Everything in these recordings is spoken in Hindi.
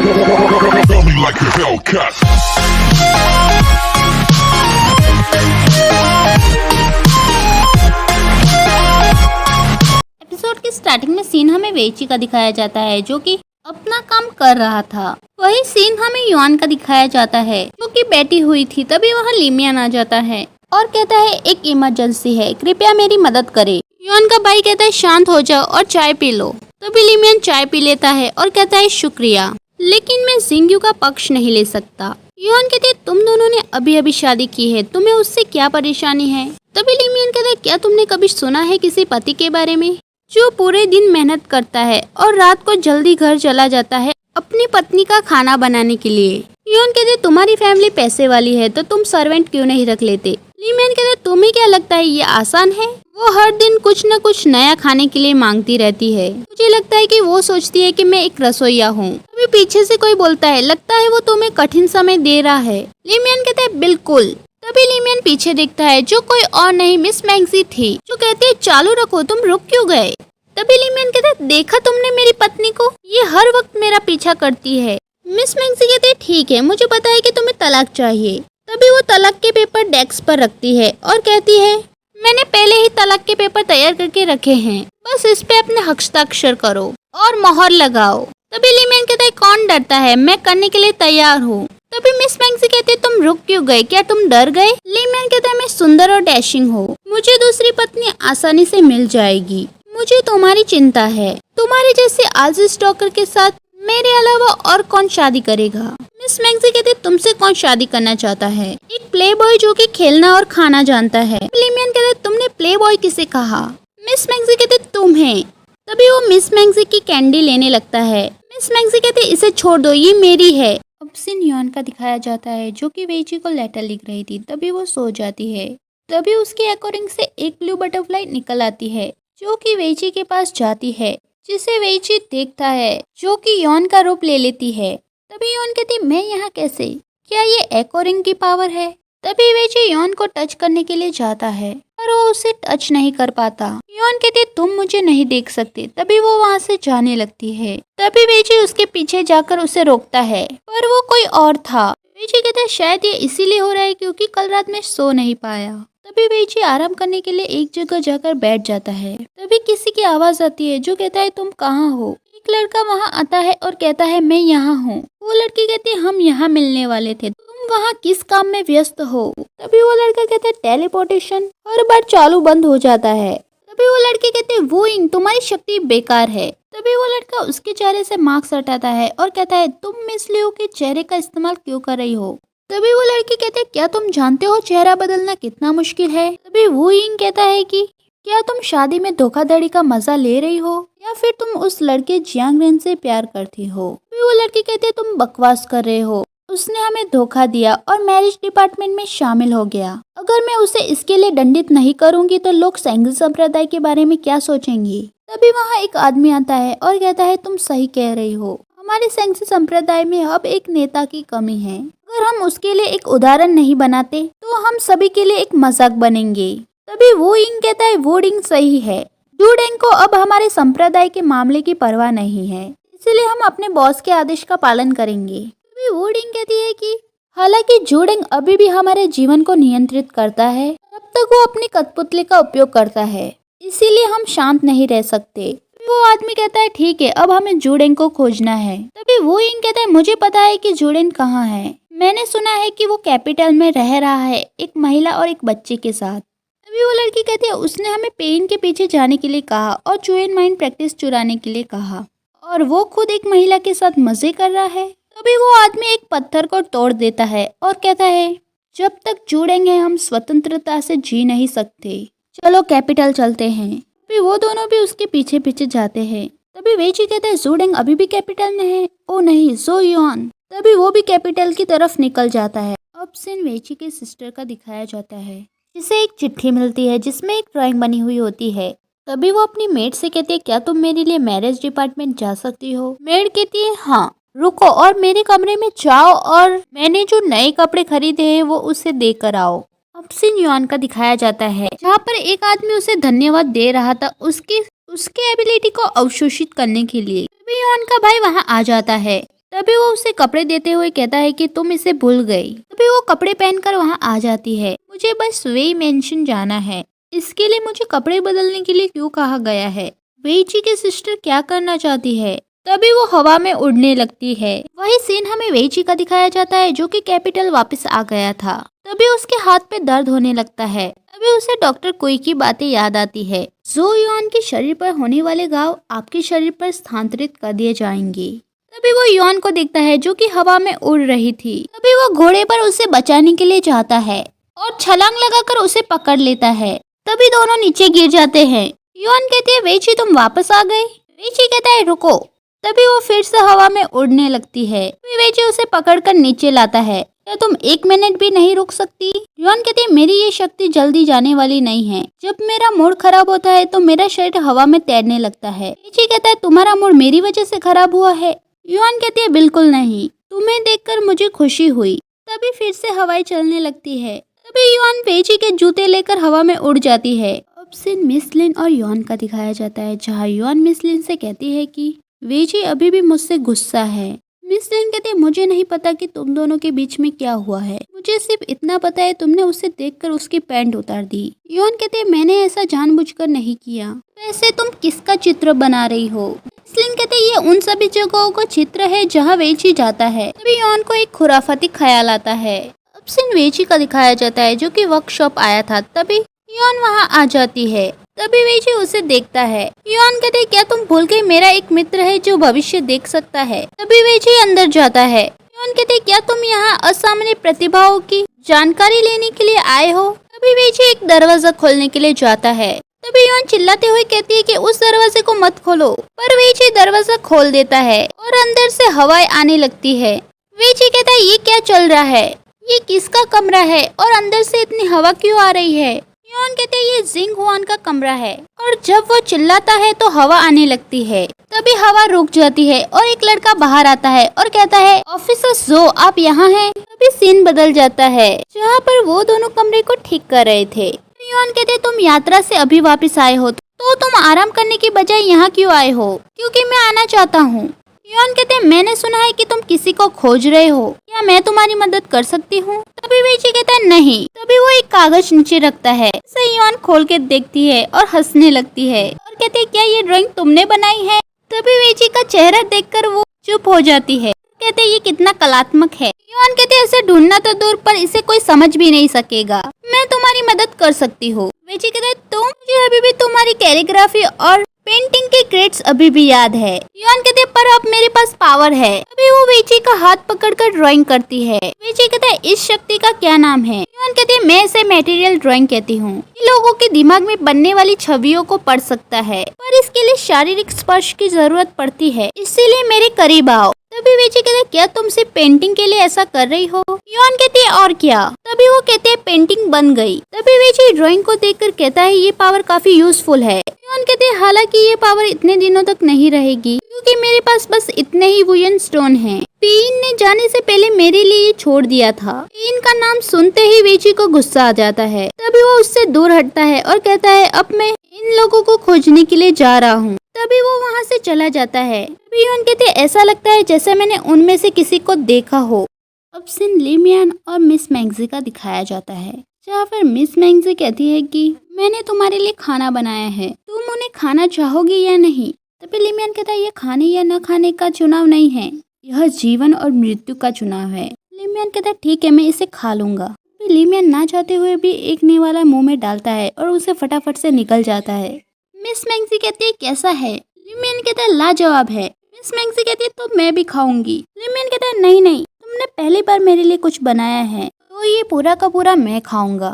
Feel me like a Hellcat. Episode की स्टार्टिंग में सीन हमें वेइची का दिखाया जाता है जो कि अपना काम कर रहा था। वही सीन हमें युआन का दिखाया जाता है जो कि बैठी हुई थी। तभी वहाँ लिमियन आ जाता है और कहता है एक इमरजेंसी है, कृपया मेरी मदद करे। युआन का भाई कहता है शांत हो जाओ और चाय पी लो। तभी लिमियन चाय पी लेता है और कहता है शुक्रिया, लेकिन मैं जिंगयू का पक्ष नहीं ले सकता। युआन कहते तुम दोनों ने अभी अभी शादी की है, तुम्हें उससे क्या परेशानी है। तभी लिमियन कहता है क्या तुमने कभी सुना है किसी पति के बारे में जो पूरे दिन मेहनत करता है और रात को जल्दी घर चला जाता है अपनी पत्नी का खाना बनाने के लिए। युआन कहते तुम्हारी फैमिली पैसे वाली है तो तुम सर्वेंट क्यों नहीं रख लेते। लिमियन कहते तुम्हें क्या लगता है ये आसान है। वो हर दिन कुछ न कुछ नया खाने के लिए मांगती रहती है। मुझे लगता है कि वो सोचती है कि मैं एक रसोइया हूँ। अभी पीछे से कोई बोलता है लगता है वो तुम्हें कठिन समय दे रहा है। लिमियन कहते है बिल्कुल। तभी लिमियन पीछे देखता है जो कोई और नहीं मिस मैंगजी थी जो कहती है चालू रखो, तुम रुक क्यों गए। तभी लिमियन कहते है देखा तुमने मेरी पत्नी को, ये हर वक्त मेरा पीछा करती है। मिस मैंगजी कहती है ठीक है, मुझे पता है कि तुम्हें तलाक चाहिए। तभी वो तलाक के पेपर डेस्क पर रखती है और कहती है मैंने पहले ही तलाक के पेपर तैयार करके रखे हैं, बस इस पे अपने हस्ताक्षर करो और मोहर लगाओ। तभी लिमियन कहता है कौन डरता है, मैं करने के लिए तैयार हूँ। तभी मिस मैंगजी कहती है तुम रुक क्यों गए, क्या तुम डर गए। लिमियन कहता है मैं सुंदर और डैशिंग हूँ, मुझे दूसरी पत्नी आसानी से मिल जाएगी। मुझे तुम्हारी चिंता है, तुम्हारे जैसे आलसी स्टॉकर के साथ मेरे अलावा और कौन शादी करेगा। मिस मैंगजी कहती है तुमसे कौन शादी करना चाहता है, एक प्ले बॉय जो कि खेलना और खाना जानता है। लिमियन कहते तुमने प्ले बॉय किसे कहा। मिस मैंगजी कहते तुम्हें। तभी वो मिस मैंगजी की कैंडी लेने लगता है। मिस मैंगजी कहते इसे छोड़ दो, ये मेरी है। अब सीन युआन का दिखाया जाता है जो कि वेइची को लेटर लिख रही थी। तभी वो सो जाती है। तभी उसके एक्वारियम से एक ब्लू बटरफ्लाई निकल आती है जो कि वेइची के पास जाती है, जिसे वेइची देखता है जो कि युआन का रूप ले लेती है। तभी युआन कहती मैं यहाँ कैसे, क्या ये एक्वारियम की पावर है। तभी वेइची युआन को टच करने के लिए जाता है पर वो उसे टच नहीं कर पाता। युआन कहती तुम मुझे नहीं देख सकते। तभी वो वहाँ से जाने लगती है। तभी वेइची उसके पीछे जाकर उसे रोकता है पर वो कोई और था। वेइची कहता है शायद ये इसीलिए हो रहा है क्योंकि कल रात में सो नहीं पाया। तभी वेइची आराम करने के लिए एक जगह जाकर बैठ जाता है। तभी किसी की आवाज आती है जो कहता है तुम कहाँ हो। एक लड़का वहाँ आता है और कहता है मैं यहाँ हूँ। वो लड़की कहती है हम यहाँ मिलने वाले थे, तुम वहाँ किस काम में व्यस्त हो। तभी वो लड़का कहता है टेलीपोर्टेशन, हर बार चालू बंद हो जाता है। तभी वो लड़की कहते हैं वूइंग, तुम्हारी शक्ति बेकार है। तभी वो लड़का उसके चेहरे से मास्क हटाता है और कहता है तुम मिस लियो के चेहरे का इस्तेमाल क्यों कर रही हो। तभी वो लड़की कहते हैं क्या तुम जानते हो चेहरा बदलना कितना मुश्किल है। तभी वूइंग कहता है कि क्या तुम शादी में धोखाधड़ी का मजा ले रही हो या फिर तुम उस लड़के जियांग रेन से प्यार करती हो। तभी वो लड़की कहते हैं तुम बकवास कर रहे हो, उसने हमें धोखा दिया और मैरिज डिपार्टमेंट में शामिल हो गया। अगर मैं उसे इसके लिए दंडित नहीं करूंगी तो लोग सेंग्जी संप्रदाय के बारे में क्या सोचेंगे। तभी वहाँ एक आदमी आता है और कहता है तुम सही कह रही हो, हमारे सेंग्जी संप्रदाय में अब एक नेता की कमी है। अगर हम उसके लिए एक उदाहरण नहीं बनाते तो हम सभी के लिए एक मजाक बनेंगे। तभी वो इंग कहता है वो डिंग सही है, जूडेंग को अब हमारे संप्रदाय के मामले की परवाह नहीं है, इसीलिए हम अपने बॉस के आदेश का पालन करेंगे। तभी वो डिंग कहती है कि हालांकि जूडेंग अभी भी हमारे जीवन को नियंत्रित करता है, तब तक वो अपनी कठपुतली का उपयोग करता है, इसीलिए हम शांत नहीं रह सकते। वो आदमी कहता है ठीक है, अब हमें जूडेंग को खोजना है। तभी वो इंग कहता है मुझे पता है कि जूडेंग कहाँ है, मैंने सुना है कि वो कैपिटल में रह रहा है एक महिला और एक बच्चे के साथ। तभी वो लड़की कहती है उसने हमें पेन के पीछे जाने के लिए कहा और चुएन माइंड प्रैक्टिस चुराने के लिए कहा और वो खुद एक महिला के साथ मजे कर रहा है। तभी वो आदमी एक पत्थर को तोड़ देता है और कहता है जब तक जुड़ेंगे हम स्वतंत्रता से जी नहीं सकते, चलो कैपिटल चलते हैं। तभी वो दोनों भी उसके पीछे पीछे जाते हैं। तभी वेइची कहता है जूडेंग अभी भी कैपिटल में है। ओ नहीं, सो युआन। तभी वो भी कैपिटल की तरफ निकल जाता है। अब सीन वेइची के सिस्टर का दिखाया जाता है, जिसे एक चिट्ठी मिलती है जिसमें एक ड्राइंग बनी हुई होती है। तभी वो अपनी मेड से कहती है क्या तुम मेरे लिए मैरिज डिपार्टमेंट जा सकती हो। मेड कहती है हाँ, रुको और मेरे कमरे में जाओ और मैंने जो नए कपड़े खरीदे हैं वो उसे देकर आओ। अब सीन युआन का दिखाया जाता है जहाँ पर एक आदमी उसे धन्यवाद दे रहा था उसके एबिलिटी को अवशोषित करने के लिए। तभी युआन का भाई वहाँ आ जाता है तभी वो उसे कपड़े देते हुए कहता है कि तुम इसे भूल गई। तभी वो कपड़े पहनकर वहाँ आ जाती है। मुझे बस वेई मेंशन जाना है, इसके लिए मुझे कपड़े बदलने के लिए क्यों कहा गया है? वेइची की सिस्टर क्या करना चाहती है? तभी वो हवा में उड़ने लगती है। वही सीन हमें वेइची का दिखाया जाता है जो कि कैपिटल वापस आ गया था। तभी उसके हाथ पे दर्द होने लगता है। तभी उसे डॉक्टर कोई की बातें याद आती है। जो युआन के शरीर पर होने वाले घाव आपके शरीर पर स्थानांतरित कर दिए जाएंगे। तभी वो युआन को देखता है जो कि हवा में उड़ रही थी। तभी वो घोड़े पर उसे बचाने के लिए जाता है और छलांग लगाकर उसे पकड़ लेता है। तभी दोनों नीचे गिर जाते हैं। युआन कहती है वेइची तुम वापस आ गए। वेइची कहता है रुको। तभी वो फिर से हवा में उड़ने लगती है। वेइची उसे पकड़कर नीचे लाता है। क्या तुम 1 मिनट भी नहीं रुक सकती? युआन कहती है मेरी ये शक्ति जल्दी जाने वाली नहीं है। जब मेरा मूड खराब होता है तो मेरा शरीर हवा में तैरने लगता है। वेइची कहता है तुम्हारा मूड मेरी वजह से खराब हुआ है? युआन कहती है बिल्कुल नहीं, तुम्हें देखकर मुझे खुशी हुई। तभी फिर से हवाएं चलने लगती है। तभी युआन वेइची के जूते लेकर हवा में उड़ जाती है। अब सीन मिस लिन और युआन का दिखाया जाता है, जहाँ युआन मिस लिन से कहती है कि वेइची अभी भी मुझसे गुस्सा है। मिस लिन कहते मुझे नहीं पता कि तुम दोनों के बीच में क्या हुआ है, मुझे सिर्फ इतना पता है तुमने उसे देखकर उसकी पैंट उतार दी। युआन कहते मैंने ऐसा जानबूझकर नहीं किया। वैसे तुम किसका चित्र बना रही हो? मिस लिन कहते ये उन सभी जगहों का चित्र है जहाँ वेइची जाता है। तभी युआन को एक खुराफाती ख्याल आता है। अब सीन वेइची का दिखाया जाता है जो कि वर्कशॉप आया था। तभी युआन वहाँ आ जाती है। तभी वेइची उसे देखता है। युआन कहते क्या तुम भूल गई मेरा एक मित्र है जो भविष्य देख सकता है। तभी वेइची अंदर जाता है। युआन कहते क्या तुम यहाँ असामान्य प्रतिभाओं की जानकारी लेने के लिए आए हो? तभी वेइची एक दरवाजा खोलने के लिए जाता है। तभी युआन चिल्लाते हुए कहती है कि उस दरवाजे को मत खोलो, पर वेइची दरवाजा खोल देता है और अंदर से हवाएं आने लगती है। वेइची कहता है ये क्या चल रहा है? ये किसका कमरा है और अंदर से इतनी हवा क्यों आ रही है? युआन कहते हैं ये जिंग हुआन का कमरा है और जब वो चिल्लाता है तो हवा आने लगती है। तभी हवा रुक जाती है और एक लड़का बाहर आता है और कहता है ऑफिसर जो आप यहाँ हैं। तभी सीन बदल जाता है जहाँ पर वो दोनों कमरे को ठीक कर रहे थे। युआन कहते तुम यात्रा से अभी वापस आए हो तो तुम आराम करने की बजाय यहाँ क्यों आए हो? क्योंकि मैं आना चाहता हूँ। युआन कहते हैं मैंने सुना है कि तुम किसी को खोज रहे हो, क्या मैं तुम्हारी मदद कर सकती हूँ? तभी वेइची कहता है नहीं। तभी वो एक कागज नीचे रखता है। इसे युआन खोल के देखती है और हंसने लगती है और कहते हैं क्या ये ड्राइंग तुमने बनाई है? तभी वेइची का चेहरा देखकर वो चुप हो जाती है। कहते हैं ये कितना कलात्मक है। युआन कहते हैं इसे ढूंढना तो दूर पर इसे कोई समझ भी नहीं सकेगा, मैं तुम्हारी मदद कर सकती हूँ। वेइची कहते हैं तुम? मुझे अभी भी तुम्हारी कैलीग्राफी और पेंटिंग के ग्रेड्स अभी भी याद है। युआन कहते पर अब मेरे पास पावर है। अभी वो वेइची का हाथ पकड़कर ड्राइंग करती है। वेइची कहता है इस शक्ति का क्या नाम है? युआन कहते हैं मैं इसे मटेरियल ड्राइंग कहती हूँ। ये लोगों के दिमाग में बनने वाली छवियों को पढ़ सकता है, पर इसके लिए शारीरिक स्पर्श की जरूरत पड़ती है, इसीलिए मेरे करीब आओ। तभी वेइची कहते क्या तुम सिर्फ पेंटिंग के लिए ऐसा कर रही हो? युआन कहती है और क्या? तभी वो कहते हैं पेंटिंग बन गई। तभी वेइची ड्राइंग को देखकर कहता है ये पावर काफी यूजफुल है। युआन कहते हैं हालांकि ये पावर इतने दिनों तक नहीं रहेगी क्योंकि मेरे पास बस इतने ही वुयन स्टोन हैं। पीन ने जाने से पहले मेरे लिए ये छोड़ दिया था। पीन का नाम सुनते ही वेइची को गुस्सा आ जाता है। तभी वो उससे दूर हटता है और कहता है अब मैं इन लोगों को खोजने के लिए जा रहा हूँ। तभी वो वहाँ से चला जाता है। तभी युआन कहते ऐसा लगता है जैसे मैंने उनमें से किसी को देखा हो। अब सीन लिमियान और मिस मैग्जी का दिखाया जाता है, जहाँ पर मिस मैग्जी कहती है कि मैंने तुम्हारे लिए खाना बनाया है, तुम उन्हें खाना चाहोगी या नहीं? तभी लिमियान कहता है ये खाने या न खाने का चुनाव नहीं है, यह जीवन और मृत्यु का चुनाव है। लिमियान कहता है ठीक है मैं इसे खा लूंगा। लिमियान ना चाहते हुए भी एक निवाला मुंह में डालता है और उसे फटाफट से निकल जाता है। मिस मैग्जी कहती है कैसा है? लिमियान कहता है लाजवाब है। मिस मैग्जी कहती है तो मैं भी खाऊंगी। लिमियान कहता है नहीं नहीं, तुमने पहली बार मेरे लिए कुछ बनाया है तो ये पूरा का पूरा मैं खाऊंगा।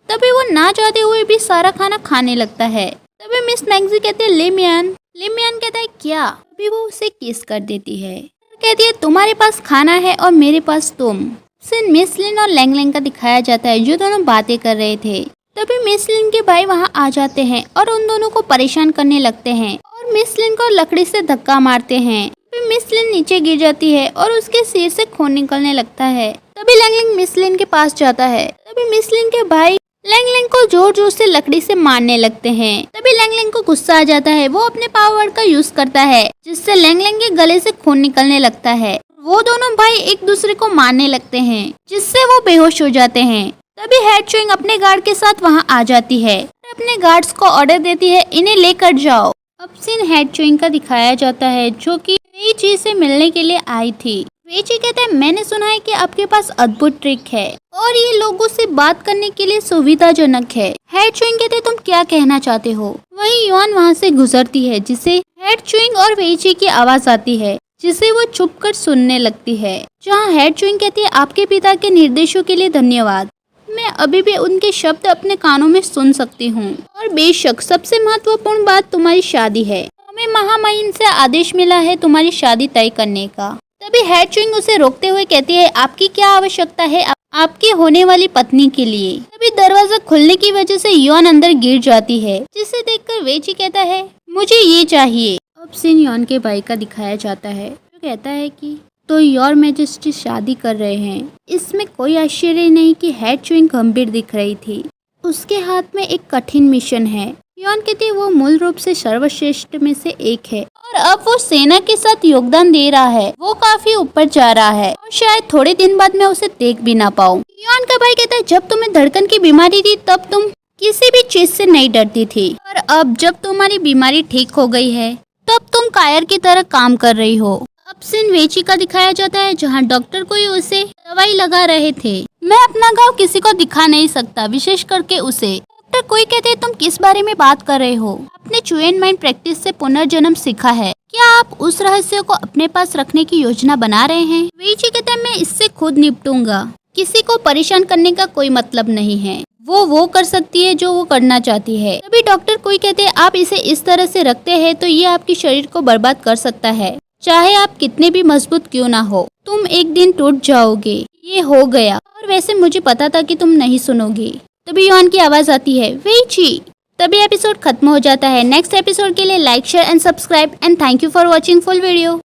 तभी वो ना चाहते हुए भी सारा खाना खाने लगता है। तभी मिस मैग्जी कहते हैं लिमियान। लिमियान कहता है क्या? तभी वो उसे किस कर देती है, कहती है तुम्हारे पास खाना है और मेरे पास तुम। सीन मिस लिन और लैंग लैंग का दिखाया जाता है जो दोनों बातें कर रहे थे। तभी मिस लिन के भाई वहाँ आ जाते हैं और उन दोनों को परेशान करने लगते हैं और मिस लिन को लकड़ी से धक्का मारते हैं। तभी मिस लिन नीचे गिर जाती है और उसके सिर से खून निकलने लगता है। तभी लैंग लैंग मिस लिन के पास जाता है। तभी मिस लिन के भाई लैंग लैंग को जोर जोर से लकड़ी से मारने लगते हैं। तभी लैंग लैंग को गुस्सा आ जाता है। वो अपने पावर का यूज करता है जिससे लैंग लैंग के गले से खून निकलने लगता है। वो दोनों भाई एक दूसरे को मारने लगते हैं, जिससे वो बेहोश हो जाते हैं। तभी हेड चुइंग अपने गार्ड के साथ वहाँ आ जाती है और अपने गार्ड्स को ऑर्डर देती है, इन्हें लेकर जाओ। अब सीन हेड चुइंग का दिखाया जाता है, जो कि वेइची से मिलने के लिए आई थी। वेइची कहता है, मैंने सुना है कि आपके पास अद्भुत ट्रिक है और ये लोगों से बात करने के लिए सुविधाजनक है। हेड चुइंग कहते, तुम क्या कहना चाहते हो? वहीं युआन वहाँ से गुजरती है, जिसे हेड चुइंग और वेइची की आवाज आती है, जिसे वो चुप कर सुनने लगती है। जहाँ हेड चुइंग कहती है, आपके पिता के निर्देशों के लिए धन्यवाद। मैं अभी भी उनके शब्द अपने कानों में सुन सकती हूँ और बेशक सबसे महत्वपूर्ण बात तुम्हारी शादी है। हमें महामहिम से आदेश मिला है तुम्हारी शादी तय करने का। तभी हेड चुइंग उसे रोकते हुए कहती है, आपकी क्या आवश्यकता है आपकी होने वाली पत्नी के लिए? तभी दरवाजा खुलने की वजह से युआन अंदर गिर जाती है, जिसे देखकर वेइची कहता है, मुझे ये चाहिए। अब सीन युआन के भाई का दिखाया जाता है, जो कहता है कि तो योर मैजेस्टी शादी कर रहे हैं। इसमें कोई आश्चर्य नहीं कि हेड चुइंग गंभीर दिख रही थी। उसके हाथ में एक कठिन मिशन है। युआन कहती है, वो मूल रूप से सर्वश्रेष्ठ में से एक है और अब वो सेना के साथ योगदान दे रहा है। वो काफी ऊपर जा रहा है और शायद थोड़े दिन बाद मैं उसे देख भी ना पाऊँ। युआन का भाई कहता है, जब तुम्हें धड़कन की बीमारी थी तब तुम किसी भी चीज से नहीं डरती थी, और अब जब तुम्हारी बीमारी ठीक हो गई है तब तुम कायर की तरह काम कर रही हो। अब सीन वेइची का दिखाया जाता है, जहाँ डॉक्टर कोई उसे दवाई लगा रहे थे। मैं अपना घाव किसी को दिखा नहीं सकता, विशेष करके उसे। डॉक्टर कोई कहते हैं, तुम किस बारे में बात कर रहे हो? आपने चुएन माइंड प्रैक्टिस से पुनर्जन्म सीखा है, क्या आप उस रहस्य को अपने पास रखने की योजना बना रहे हैं? वेइची कहता है, मैं इससे खुद निपटूंगा। किसी को परेशान करने का कोई मतलब नहीं है। वो कर सकती है जो वो करना चाहती है। तभी डॉक्टर कोई कहते हैं, आप इसे इस तरह से रखते हैं तो ये आपके शरीर को बर्बाद कर सकता है, चाहे आप कितने भी मजबूत क्यों ना हो। तुम एक दिन टूट जाओगे। ये हो गया, और वैसे मुझे पता था कि तुम नहीं सुनोगी। तभी युआन की आवाज आती है, वेइची। तभी एपिसोड खत्म हो जाता है। नेक्स्ट एपिसोड के लिए like, share and subscribe and thank you for watching full video.